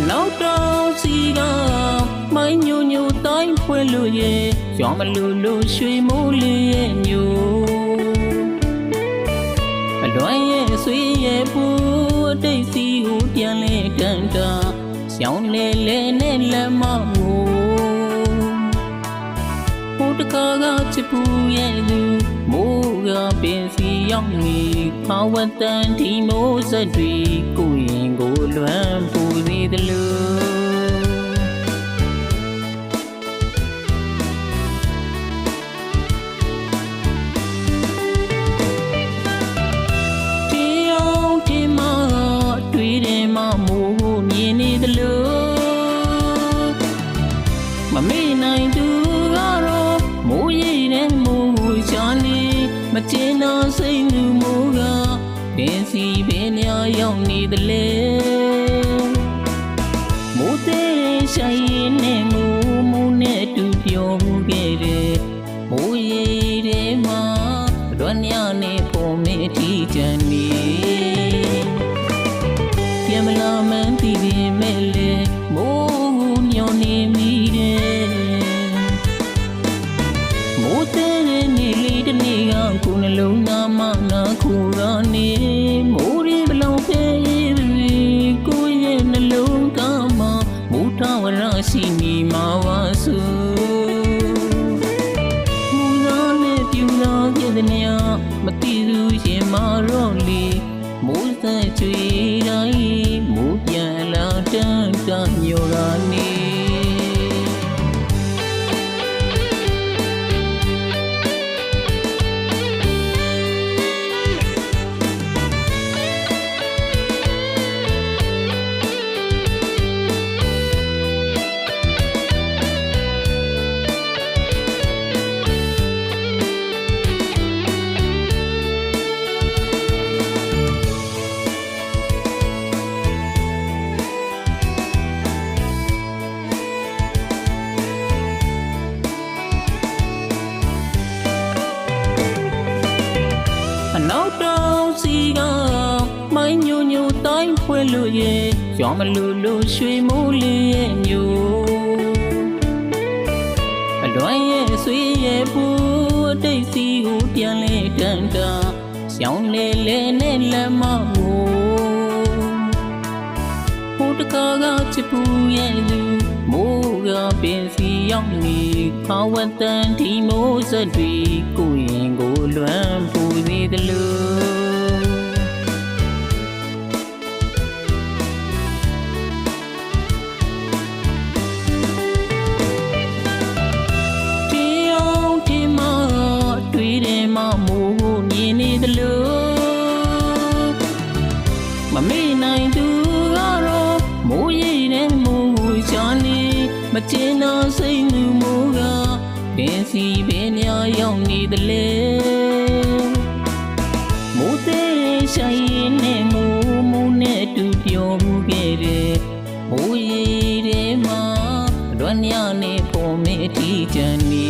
နောက်တော့စီကမိုင်းညိုညိုတိုင်းဖွဲ့လို့ရဲ့ရောမလူလူရွှေမိုးလေးရဲ့ညိုအလွမ်းရဲ့ဆွေရဲ့ပူအတိတ်စီကိုပြန်လဲတန်တာရောင်းလေလေနဲ့လက်မငိုဟိုတကားကချစ်ပူရဲ့သူမိုးကပင်စီရောက်နေခါဝတ်တန်ဒီမိုးစက်တွေကိုရင်ကိုလွမ်းပူသေးတယ်လို့မမေ့နိုင်သူကတော့မိုးရိပ်တဲ့မိုးချာနေမကျင်တော့စိတ်လူမိုးကပင်စီပင်များရောက်နေတယ်လေမိုးသေးဆိုင်ရင်နဲ့မိုးနဲ့တူပြောခဲ့တယ်မိုးရိပ်တဲ့မှာလွမ်းညနဲ့ပုံနဲ့ထီချန်နေပြန်မလာမှန်းသိပေမဲ့လေမိုးညောနေမိမိုးတဲ့နေလေးတနေ့ကကိုယ်နှလုံးသားမနာခုရနေမိုးရီဘလုံးဖေးကိုရဲ့နှလုံးသားမှာမိုးထဝရရှိနေမှာပါစုမူလာနဲ့ပြူလာခဲ့တဲ့နေရာမတိသူရင်မာတော့လေမိုးဆက်ချွေတိုင်းမိုးပြန်လာတန်းတညော်ရနေနောက်တော့စီကမိုင်းညိုညိုတိုင်းဖွဲ့လို့ရဲ့ရောမလူလူရွှေမိုးလေးရဲ့ညိုအလွမ်းရဲ့ဆွေရဲ့ပူအတိတ်စီကိုပြန်လဲတန်တာရောင်းလေလေနဲ့လက်မငိုဟိုတကားကချစ်ပူရဲ့သူမိုးကပင်စီရောက်နေခါဝတ်တန်ဒီမိုးစက်တွေကိုရင်ကိုလွမ်းပူသေးတယ်လို့ဒီအောင်ဒီမှာတွေ့တယ်မမိုးကိုမြင်နေတယ်လို့မမေ့နိုင်သူကတော့မိုးရိပ်တဲ့မိုးချာနေမကျင်တော့စိတ်လူမိုးကပင်စီပင်များရောက်နေတယ်လေမိုးသေးဆိုင်ရင်နဲ့မိုးနဲ့တူပြောခဲ့တယ်မိုးရိပ်တဲ့မှာလွမ်းညနဲ့ပုံနဲ့ထီချန်နေ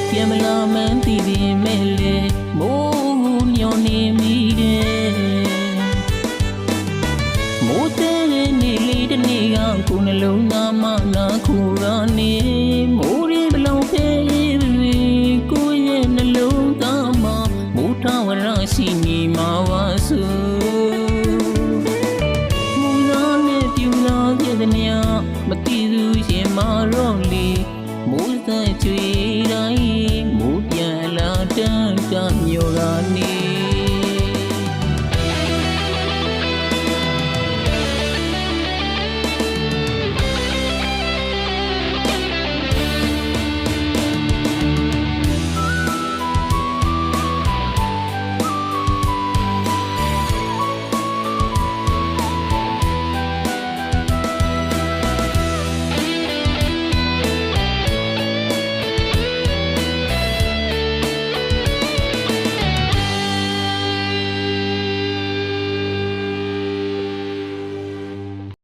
ပြန်မလာမှန်းသိပေမဲ့လေမိုးညောနေမိတယ်မိုးတဲ့နေလေးတနေ့ကကိုယ်နှလုံးသားမ